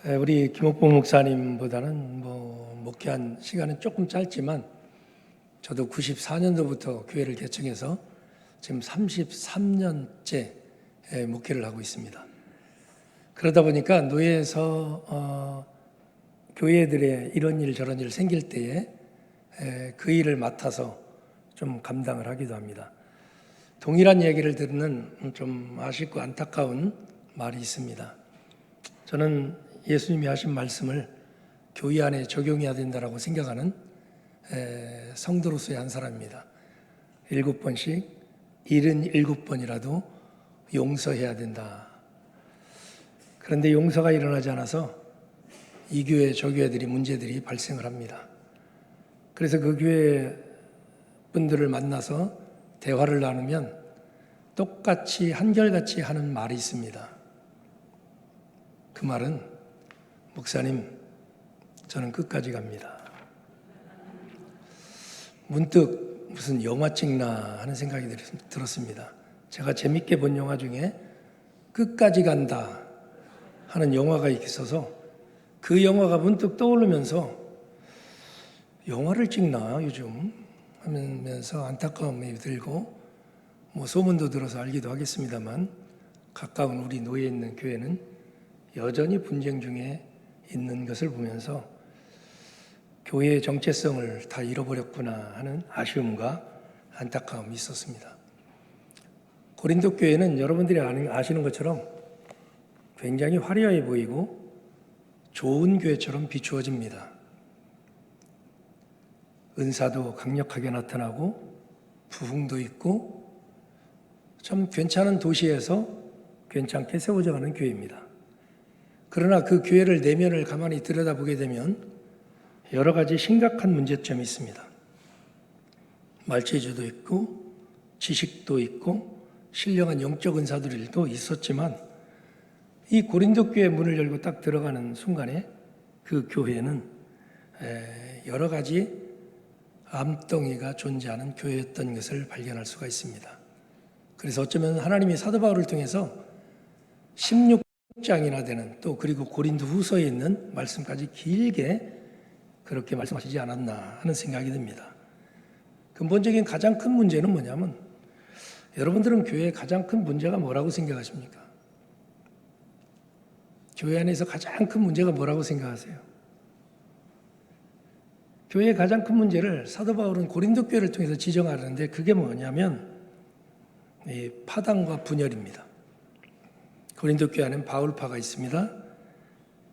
우리 김옥봉 목사님보다는 목회한 시간은 조금 짧지만 저도 94년도부터 교회를 개척해서 지금 33년째 목회를 하고 있습니다. 그러다 보니까 노예에서 교회들의 이런 일 저런 일 생길 때에 그 일을 맡아서 좀 감당을 하기도 합니다. 동일한 얘기를 듣는 좀 아쉽고 안타까운 말이 있습니다. 저는 예수님이 하신 말씀을 교회 안에 적용해야 된다고 생각하는 성도로서의 한 사람입니다. 7번씩 77번이라도 용서해야 된다. 그런데 용서가 일어나지 않아서 이 교회 저 교회들이 문제들이 발생을 합니다. 그래서 그 교회 분들을 만나서 대화를 나누면 똑같이 한결같이 하는 말이 있습니다. 그 말은 목사님, 저는 끝까지 갑니다. 문득 무슨 영화 찍나 하는 생각이 들었습니다. 제가 재밌게 본 영화 중에 끝까지 간다 하는 영화가 있어서 그 영화가 문득 떠오르면서 영화를 찍나 요즘 하면서 안타까움이 들고 소문도 들어서 알기도 하겠습니다만 가까운 우리 노예에 있는 교회는 여전히 분쟁 중에 있는 것을 보면서 교회의 정체성을 다 잃어버렸구나 하는 아쉬움과 안타까움이 있었습니다. 고린도 교회는 여러분들이 아시는 것처럼 굉장히 화려해 보이고 좋은 교회처럼 비추어집니다. 은사도 강력하게 나타나고 부흥도 있고 참 괜찮은 도시에서 괜찮게 세워져가는 교회입니다. 그러나 그 교회를 내면을 가만히 들여다보게 되면 여러 가지 심각한 문제점이 있습니다. 말재주도 있고 지식도 있고 신령한 영적 은사들도 있었지만 이 고린도 교회 문을 열고 딱 들어가는 순간에 그 교회는 여러 가지 암덩이가 존재하는 교회였던 것을 발견할 수가 있습니다. 그래서 어쩌면 하나님이 사도 바울을 통해서 16장이나 되는 또 그리고 고린도 후서에 있는 말씀까지 길게 그렇게 말씀하시지 않았나 하는 생각이 듭니다. 근본적인 가장 큰 문제는 뭐냐면 여러분들은 교회의 가장 큰 문제가 뭐라고 생각하십니까? 교회 안에서 가장 큰 문제가 뭐라고 생각하세요? 교회의 가장 큰 문제를 사도 바울은 고린도 교회를 통해서 지정하는데 그게 뭐냐면 이 파당과 분열입니다. 고린도 교회 안에는 바울파가 있습니다.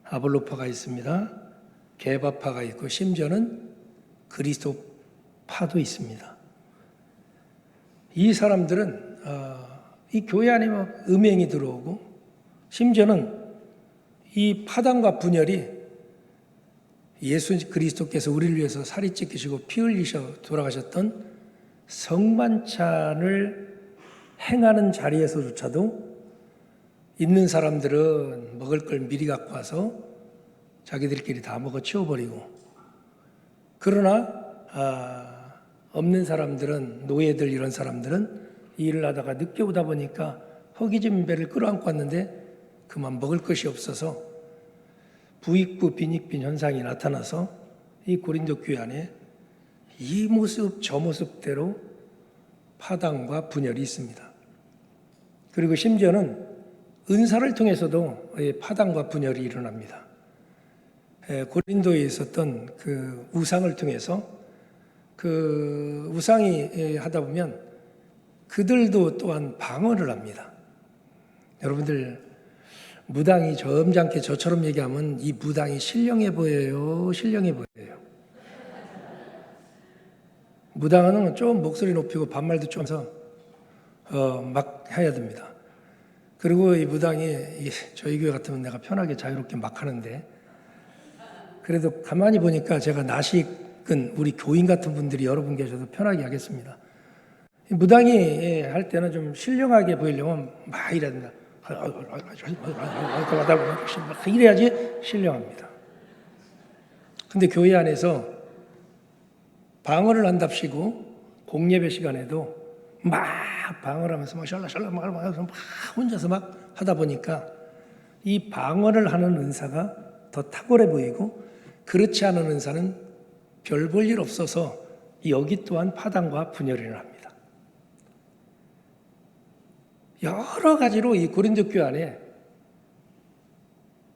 아볼로파가 있습니다. 게바파가 있고 심지어는 그리스도파도 있습니다. 이 사람들은 이 교회 안에 음행이 들어오고 심지어는 이 파당과 분열이 예수 그리스도께서 우리를 위해서 살이 찢기시고 피 흘리셔 돌아가셨던 성만찬을 행하는 자리에서조차도 있는 사람들은 먹을 걸 미리 갖고 와서 자기들끼리 다 먹어 치워버리고 그러나 없는 사람들은 노예들 이런 사람들은 일을 하다가 늦게 오다 보니까 허기진 배를 끌어안고 왔는데 그만 먹을 것이 없어서 부익부 빈익빈 현상이 나타나서 이 고린도 교회 안에 이 모습 저 모습대로 파당과 분열이 있습니다. 그리고 심지어는 은사를 통해서도 파당과 분열이 일어납니다. 고린도에 있었던 그 우상을 통해서 그 우상이 하다 보면 그들도 또한 방언을 합니다. 여러분들 무당이 점잖게 저처럼 얘기하면 이 무당이 신령해 보여요? 신령해 보여요? 무당은 좀 목소리 높이고 반말도 좀 해서 막 해야 됩니다. 그리고 이 무당이 저희 교회 같으면 내가 편하게 자유롭게 막 하는데 그래도 가만히 보니까 제가 나식은 우리 교인 같은 분들이 여러 분 계셔서 편하게 하겠습니다. 무당이 할 때는 좀 신령하게 보이려면 막 이래야 된다. 이래야지 신령합니다. 근데 교회 안에서 방언을 한답시고 공예배 시간에도 막 방언을 하면서 막 샬라샬라 막 혼자서 막 하다 보니까 이 방언을 하는 은사가 더 탁월해 보이고, 그렇지 않은 은사는 별 볼 일 없어서 여기 또한 파당과 분열을 합니다. 여러 가지로 이 고린도 교회 안에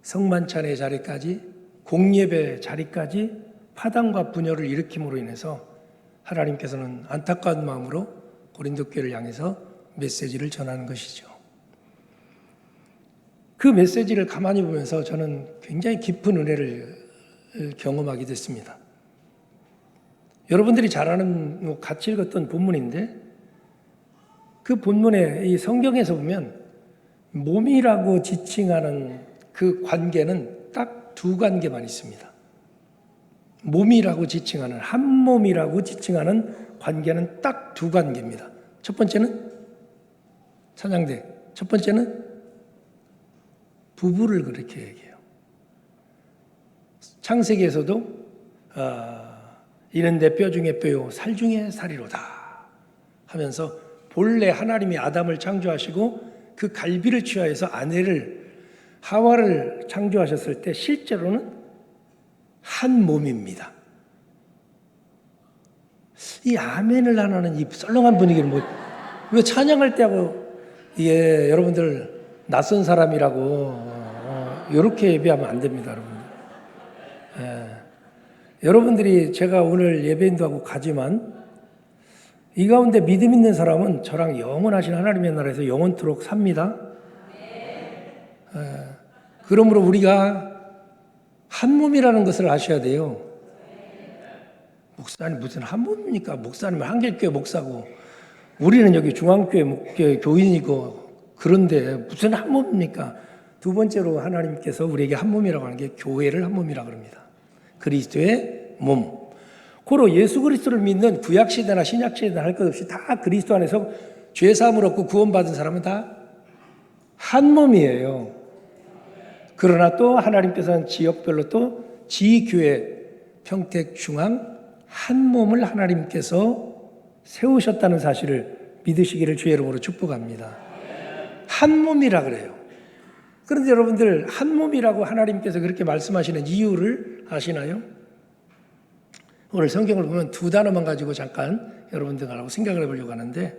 성만찬의 자리까지, 공예배 자리까지 파당과 분열을 일으킴으로 인해서 하나님께서는 안타까운 마음으로 고린도 교회를 향해서 메시지를 전하는 것이죠. 그 메시지를 가만히 보면서 저는 굉장히 깊은 은혜를 경험하게 됐습니다. 여러분들이 잘 아는, 같이 읽었던 본문인데, 그 본문에 이 성경에서 보면 몸이라고 지칭하는 그 관계는 딱 두 관계만 있습니다. 몸이라고 지칭하는, 한 몸이라고 지칭하는 관계는 딱 두 관계입니다. 첫 번째는 찬양대, 첫 번째는 부부를 그렇게 얘기해요. 창세기에서도 이는 내 뼈 중에 뼈요 살 중에 살이로다 하면서 본래 하나님이 아담을 창조하시고 그 갈비를 취하여서 아내를 하와를 창조하셨을 때 실제로는 한 몸입니다. 이 아멘을 안 하는 이 썰렁한 분위기를 왜 찬양할 때하고 이게 여러분들 낯선 사람이라고 이렇게 예배하면 안 됩니다, 여러분들. 여러분들이 제가 오늘 예배인도 하고 가지만 이 가운데 믿음 있는 사람은 저랑 영원하신 하나님의 나라에서 영원토록 삽니다. 그러므로 우리가 한 몸이라는 것을 아셔야 돼요. 목사님 무슨 한 몸입니까? 목사님은 한길교회 목사고 우리는 여기 중앙교회 교인이고 그런데 무슨 한 몸입니까? 두 번째로 하나님께서 우리에게 한 몸이라고 하는 게 교회를 한 몸이라고 합니다. 그리스도의 몸. 고로 예수 그리스도를 믿는 구약시대나 신약시대나 할 것 없이 다 그리스도 안에서 죄사함을 얻고 구원받은 사람은 다 한 몸이에요. 그러나 또 하나님께서는 지역별로 또 지교회, 평택, 중앙 한 몸을 하나님께서 세우셨다는 사실을 믿으시기를 주의 이름으로 축복합니다. 한 몸이라 그래요. 그런데 여러분들 한 몸이라고 하나님께서 그렇게 말씀하시는 이유를 아시나요? 오늘 성경을 보면 두 단어만 가지고 잠깐 여러분들하고 생각을 해보려고 하는데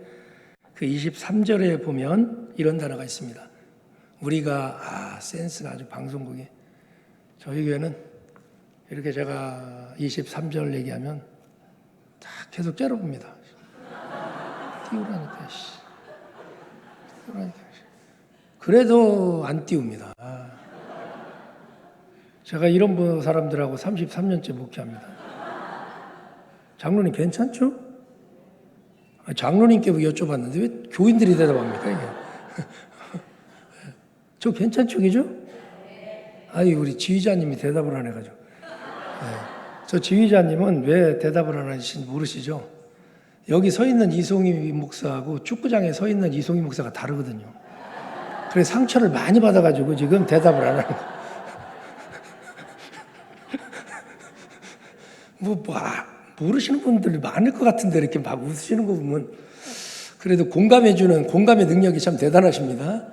그 23절에 보면 이런 단어가 있습니다. 우리가 센스가 아주 방송국이 저희 교회는 이렇게 제가 23절 얘기하면 다 계속 째려봅니다. 띄우라니까 그래도 안 띄웁니다. 제가 이런 사람들하고 33년째 목회합니다. 장로님 괜찮죠? 장로님께 여쭤봤는데 왜 교인들이 대답합니까? 이게? 저 괜찮죠, 그죠? 아니 우리 지휘자님이 대답을 안 해가지고. 저 지휘자님은 왜 대답을 안 하시는지 모르시죠? 여기 서 있는 이송희 목사하고 축구장에 서 있는 이송희 목사가 다르거든요. 그래서 상처를 많이 받아가지고 지금 대답을 안 하는 거예요. 모르시는 분들이 많을 것 같은데 이렇게 막 웃으시는 거 보면 그래도 공감의 능력이 참 대단하십니다.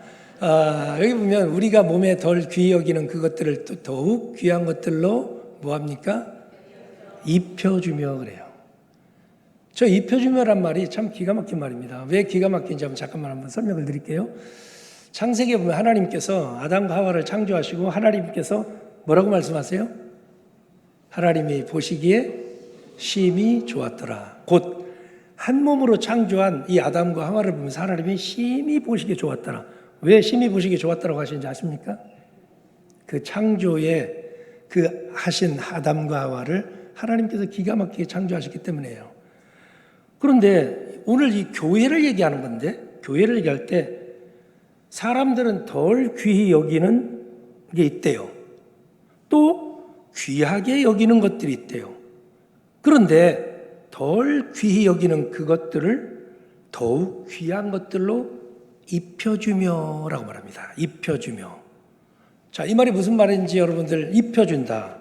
여기 보면 우리가 몸에 덜 귀히 여기는 그것들을 또 더욱 귀한 것들로 뭐합니까? 입혀주며 그래요. 저 입혀주며란 말이 참 기가 막힌 말입니다. 왜 기가 막힌지 한번 설명을 드릴게요. 창세기에 보면 하나님께서 아담과 하와를 창조하시고 하나님께서 뭐라고 말씀하세요? 하나님이 보시기에 심히 좋았더라. 곧 한 몸으로 창조한 이 아담과 하와를 보면서 하나님이 심히 보시기에 좋았더라. 왜 심히 보시기에 좋았다고 하시는지 아십니까? 그 창조에 그 하신 아담과 하와를 하나님께서 기가 막히게 창조하셨기 때문이에요. 그런데 오늘 이 교회를 얘기하는 건데 교회를 얘기할 때 사람들은 덜 귀히 여기는 게 있대요. 또 귀하게 여기는 것들이 있대요. 그런데 덜 귀히 여기는 그것들을 더욱 귀한 것들로 입혀주며라고 말합니다. 입혀주며. 자, 이 말이 무슨 말인지 여러분들 입혀준다.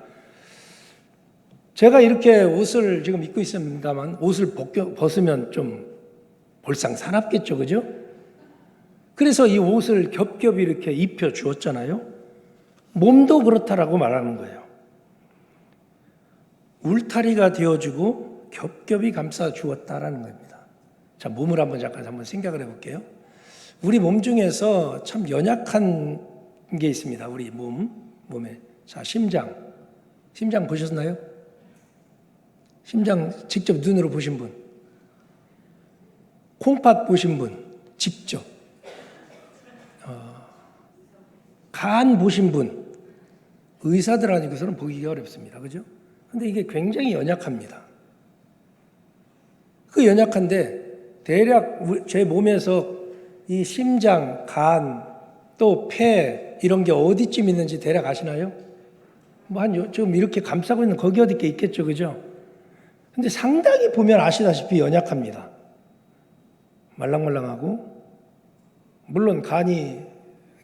제가 이렇게 옷을 지금 입고 있습니다만 옷을 벗으면 좀 볼상사납겠죠, 그죠? 그래서 이 옷을 겹겹이 이렇게 입혀주었잖아요. 몸도 그렇다라고 말하는 거예요. 울타리가 되어주고 겹겹이 감싸 주었다라는 겁니다. 자, 몸을 잠깐 생각을 해볼게요. 우리 몸 중에서 참 연약한 게 있습니다. 우리 몸에. 자, 심장 보셨나요? 심장 직접 눈으로 보신 분, 콩팥 보신 분, 직접, 간 보신 분, 의사들 아니고서는 보기가 어렵습니다. 그죠? 근데 이게 굉장히 연약합니다. 그 연약한데 대략 제 몸에서 이 심장, 간, 또 폐 이런 게 어디쯤 있는지 대략 아시나요? 좀 이렇게 감싸고 있는 거기 어디 게 있겠죠, 그죠? 근데 상당히 보면 아시다시피 연약합니다. 말랑말랑하고, 물론 간이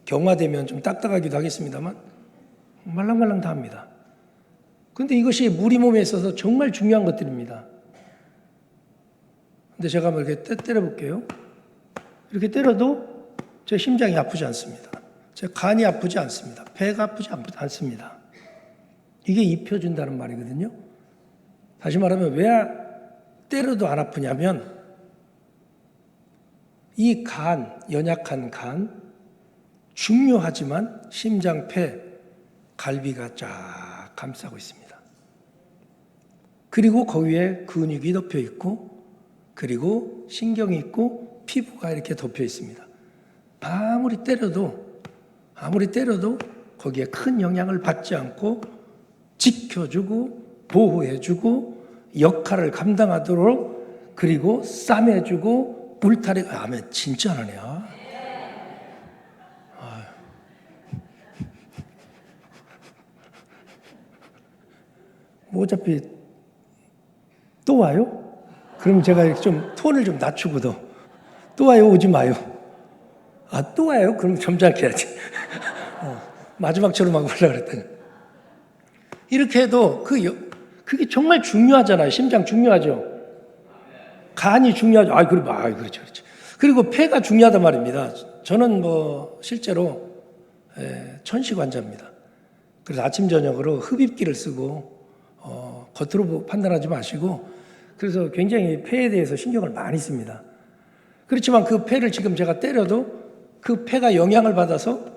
경화되면 좀 딱딱하기도 하겠습니다만 말랑말랑 다 합니다. 그런데 이것이 우리 몸에 있어서 정말 중요한 것들입니다. 근데 제가 한번 이렇게 때려볼게요. 이렇게 때려도 제 심장이 아프지 않습니다. 제 간이 아프지 않습니다. 배가 아프지 않습니다. 이게 입혀준다는 말이거든요. 다시 말하면 왜 때려도 안 아프냐면 이 간, 연약한 간, 중요하지만 심장, 폐, 갈비가 쫙 감싸고 있습니다. 그리고 거기에 근육이 덮여 있고, 그리고 신경이 있고, 피부가 이렇게 덮여 있습니다. 아무리 때려도 거기에 큰 영향을 받지 않고 지켜주고 보호해주고 역할을 감당하도록, 그리고 싸매주고 울타리가, 아멘, 진짜 안 하네요. 뭐 어차피 또 와요? 그럼 제가 좀 톤을 좀 낮추고도 또 와요, 오지 마요. 또 와요? 그럼 점잖게 해야지. 마지막처럼 하고 하려고 그랬더니. 이렇게 해도 그게 정말 중요하잖아요. 심장 중요하죠. 간이 중요하죠. 그렇죠. 그리고 폐가 중요하단 말입니다. 저는 실제로 천식 환자입니다. 그래서 아침 저녁으로 흡입기를 쓰고 겉으로 판단하지 마시고, 그래서 굉장히 폐에 대해서 신경을 많이 씁니다. 그렇지만 그 폐를 지금 제가 때려도 그 폐가 영향을 받아서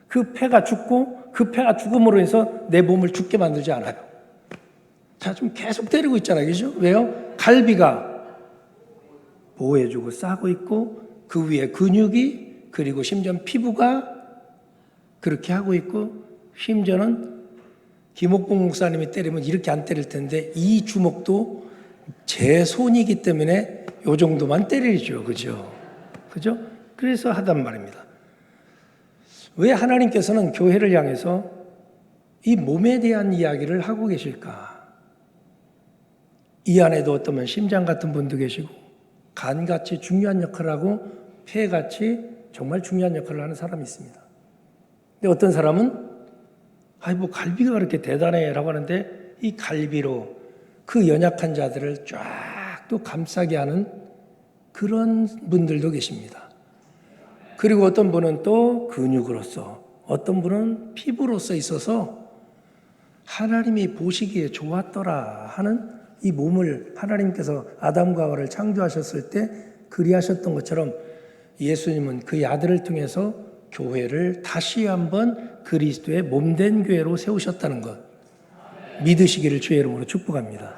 그 폐가 죽고, 그 폐가 죽음으로 해서 내 몸을 죽게 만들지 않아요. 자, 좀 계속 때리고 있잖아요. 그죠? 왜요? 갈비가 보호해주고 싸고 있고, 그 위에 근육이, 그리고 심지어 피부가 그렇게 하고 있고, 심지어는 김옥봉 목사님이 때리면 이렇게 안 때릴 텐데 이 주먹도 제 손이기 때문에 요 정도만 때리죠. 그죠? 그래서 하단 말입니다. 왜 하나님께서는 교회를 향해서 이 몸에 대한 이야기를 하고 계실까? 이 안에도 어쩌면 심장 같은 분도 계시고, 간같이 중요한 역할을 하고, 폐같이 정말 중요한 역할을 하는 사람이 있습니다. 근데 어떤 사람은 갈비가 그렇게 대단해 라고 하는데, 이 갈비로 그 연약한 자들을 쫙 또 감싸게 하는 그런 분들도 계십니다. 그리고 어떤 분은 또 근육으로서, 어떤 분은 피부로서 있어서 하나님이 보시기에 좋았더라 하는 이 몸을 하나님께서 아담과 하와를 창조하셨을 때 그리하셨던 것처럼 예수님은 그의 아들을 통해서 교회를 다시 한번 그리스도의 몸된 교회로 세우셨다는 것, 믿으시기를 주의 이름으로 축복합니다.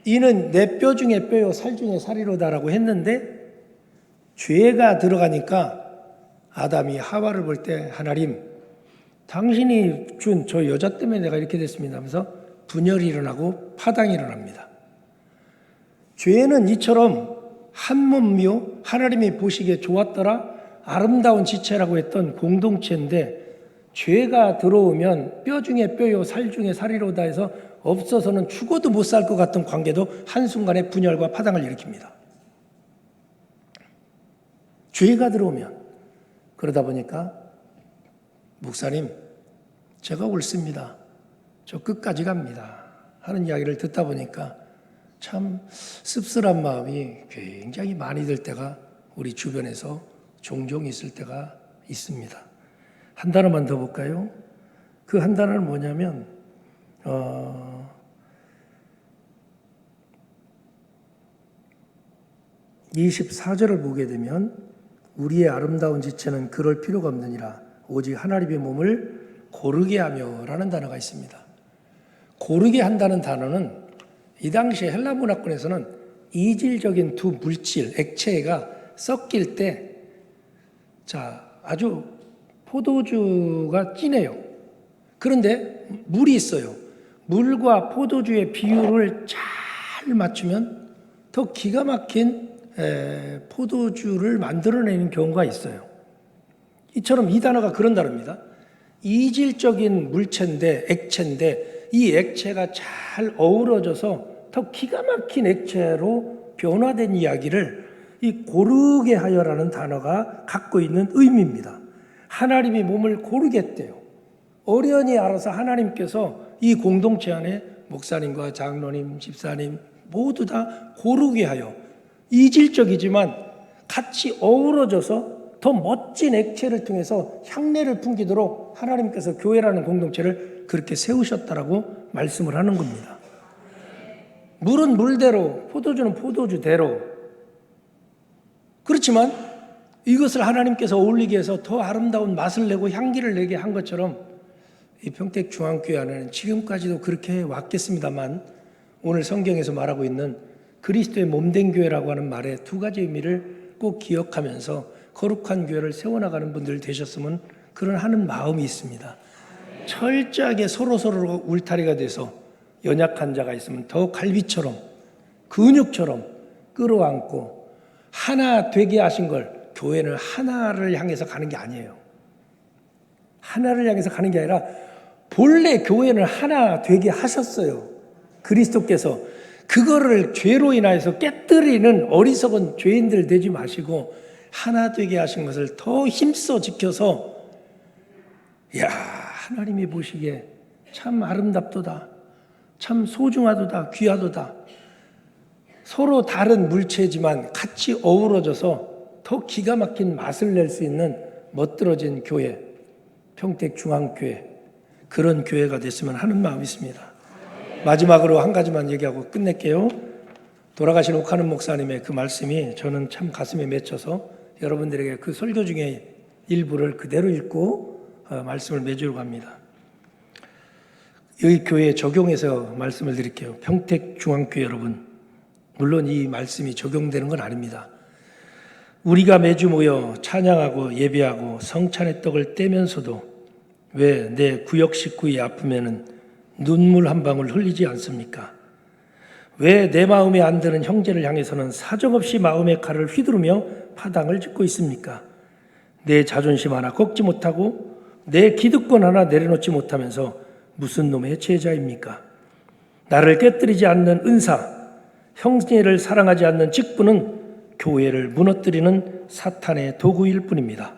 이는 내 뼈 중에 뼈요 살 중에 살이로다라고 했는데, 죄가 들어가니까 아담이 하와를 볼 때 하나님, 당신이 준 저 여자 때문에 내가 이렇게 됐습니다 하면서 분열이 일어나고 파당이 일어납니다. 죄는 이처럼 한 몸이요 하나님이 보시기에 좋았더라 아름다운 지체라고 했던 공동체인데, 죄가 들어오면 뼈 중에 뼈요 살 중에 살이로다 해서 없어서는 죽어도 못 살 것 같은 관계도 한순간에 분열과 파당을 일으킵니다. 죄가 들어오면. 그러다 보니까 목사님, 제가 옳습니다. 저 끝까지 갑니다 하는 이야기를 듣다 보니까 참 씁쓸한 마음이 굉장히 많이 들 때가 우리 주변에서 종종 있을 때가 있습니다. 한 단어만 더 볼까요? 그 한 단어는 뭐냐면 24절을 보게 되면 우리의 아름다운 지체는 그럴 필요가 없느니라 오직 하나님의 몸을 고르게 하며 라는 단어가 있습니다. 고르게 한다는 단어는 이 당시에 헬라 문화권에서는 이질적인 두 물질, 액체가 섞일 때 아주 포도주가 진해요. 그런데 물이 있어요. 물과 포도주의 비율을 잘 맞추면 더 기가 막힌 포도주를 만들어내는 경우가 있어요. 이처럼 이 단어가 그런 단어입니다. 이질적인 물체인데 액체인데 이 액체가 잘 어우러져서 더 기가 막힌 액체로 변화된 이야기를 이 고르게 하여라는 단어가 갖고 있는 의미입니다. 하나님이 몸을 고르겠대요. 어련히 알아서 하나님께서 이 공동체 안에 목사님과 장로님, 집사님 모두 다 고르게 하여 이질적이지만 같이 어우러져서 더 멋진 액체를 통해서 향내를 풍기도록 하나님께서 교회라는 공동체를 그렇게 세우셨다라고 말씀을 하는 겁니다. 물은 물대로, 포도주는 포도주대로. 그렇지만 이것을 하나님께서 어울리게 해서 더 아름다운 맛을 내고 향기를 내게 한 것처럼 이 평택중앙교회 안에는 지금까지도 그렇게 왔겠습니다만 오늘 성경에서 말하고 있는 그리스도의 몸된 교회라고 하는 말의 두 가지 의미를 꼭 기억하면서 거룩한 교회를 세워나가는 분들 되셨으면 그런 하는 마음이 있습니다. 철저하게 서로서로 울타리가 돼서 연약한 자가 있으면 더 갈비처럼 근육처럼 끌어안고 하나 되게 하신 걸 교회는 하나를 향해서 가는 게 아니에요. 하나를 향해서 가는 게 아니라 본래 교회는 하나 되게 하셨어요. 그리스도께서 그거를 죄로 인하여서 깨뜨리는 어리석은 죄인들 되지 마시고 하나 되게 하신 것을 더 힘써 지켜서 하나님이 보시기에 참 아름답도다. 참 소중하도다. 귀하도다. 서로 다른 물체지만 같이 어우러져서 더 기가 막힌 맛을 낼 수 있는 멋들어진 교회, 평택중앙교회, 그런 교회가 됐으면 하는 마음이 있습니다. 마지막으로 한 가지만 얘기하고 끝낼게요. 돌아가신 옥하는 목사님의 그 말씀이 저는 참 가슴에 맺혀서 여러분들에게 그 설교 중에 일부를 그대로 읽고 말씀을 맺으려고 합니다. 여기 교회에 적용해서 말씀을 드릴게요. 평택중앙교회 여러분, 물론 이 말씀이 적용되는 건 아닙니다. 우리가 매주 모여 찬양하고 예배하고 성찬의 떡을 떼면서도 왜 내 구역 식구의 아프면은 눈물 한 방울 흘리지 않습니까? 왜 내 마음에 안 드는 형제를 향해서는 사정없이 마음의 칼을 휘두르며 파당을 짓고 있습니까? 내 자존심 하나 꺾지 못하고 내 기득권 하나 내려놓지 못하면서 무슨 놈의 제자입니까? 나를 깨뜨리지 않는 은사, 형제를 사랑하지 않는 직분은 교회를 무너뜨리는 사탄의 도구일 뿐입니다.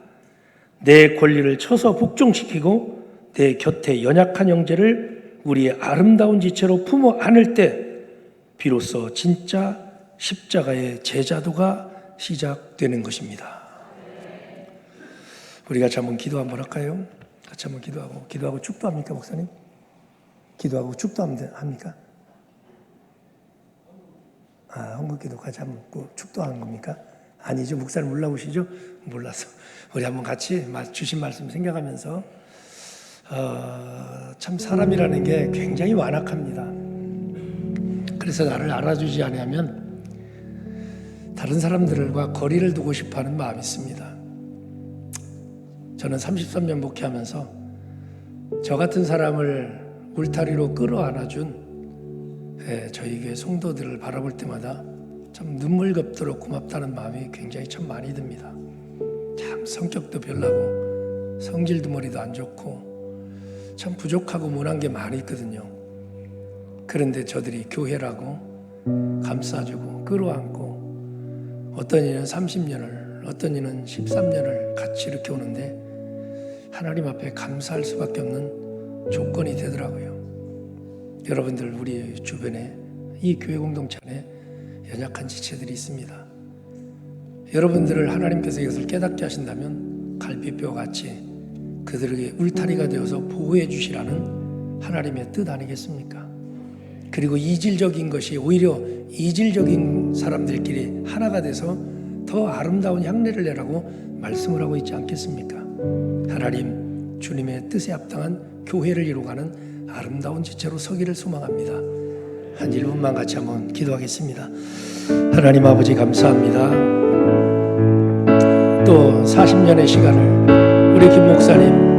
내 권리를 쳐서 복종시키고 내 곁에 연약한 형제를 우리의 아름다운 지체로 품어 안을 때 비로소 진짜 십자가의 제자도가 시작되는 것입니다. 우리가 같이 한번 기도 한번 할까요? 같이 한번 기도하고 축도합니까, 목사님? 기도하고 축도합니까? 헌금기도 같이 한번 축도하는 겁니까? 아니죠. 목사님 올라오시죠? 몰라서. 우리 한번 같이 주신 말씀 생각하면서 참 사람이라는 게 굉장히 완악합니다. 그래서 나를 알아주지 않으면 다른 사람들과 거리를 두고 싶어하는 마음이 있습니다. 저는 33년 목회하면서 저 같은 사람을 울타리로 끌어안아준 저희 교회 성도들을 바라볼 때마다 참 눈물겹도록 고맙다는 마음이 굉장히 참 많이 듭니다. 참 성격도 별나고 성질도 머리도 안 좋고 참 부족하고 못한 게 많이 있거든요. 그런데 저들이 교회라고 감싸주고 끌어안고 어떤 이는 30년을 어떤 이는 13년을 같이 이렇게 오는데 하나님 앞에 감사할 수밖에 없는 조건이 되더라고요. 여러분들 우리 주변에 이 교회 공동체 안에 연약한 지체들이 있습니다. 여러분들을 하나님께서 이것을 깨닫게 하신다면 갈비뼈 같이 그들에게 울타리가 되어서 보호해 주시라는 하나님의 뜻 아니겠습니까? 그리고 이질적인 것이 오히려 이질적인 사람들끼리 하나가 돼서 더 아름다운 향내를 내라고 말씀을 하고 있지 않겠습니까? 하나님, 주님의 뜻에 합당한 교회를 이루어가는 아름다운 지체로 서기를 소망합니다. 한 1분만 같이 한번 기도하겠습니다. 하나님 아버지 감사합니다. 또 40년의 시간을 우리 김 목사님